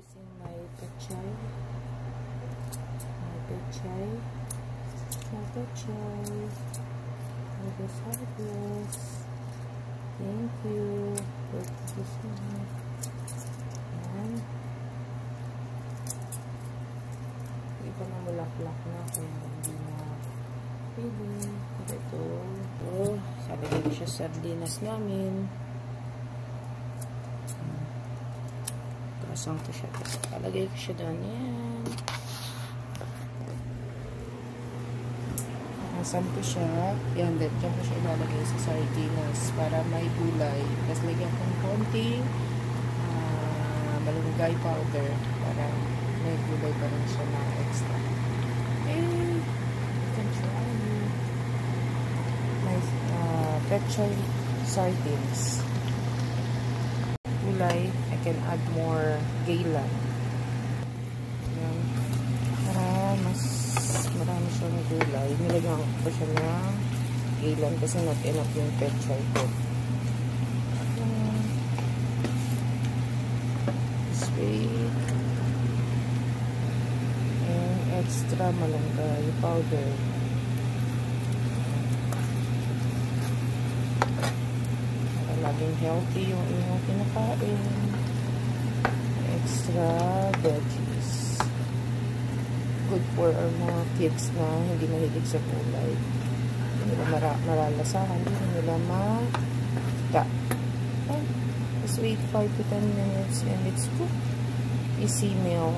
Using my pechay. Harvest. Thank you for this one. Ayan. Iba na mulaklak na kaya hindi na pwede. Ito. Salagay ko siya sa sardinas namin. Kasang ko siya. Tapos palagay ko siya doon. Yan. Kasang ko siya. Yan. Diyan ko siya ilalagay sa sardinas para may gulay. Tapos lagyan kong konting malunggay powder para may gulay pa rin siya na extra. You can try my pechay sardines. Gulay, I can add more gaylan. Yan. Para mas marami siyang gulay. Nilagyan ko siya ng gaylan kasi not enough yung pechay ko. Sweet. And extra malunggay powder. Laging healthy yung inyong kinakain. Extra veggies. Good for our mga kids na hindi mahilig sa gulay. Hindi nila maralasahan. Hindi nila makita. Just wait 5 to 10 minutes and it's cooked. Easy meal.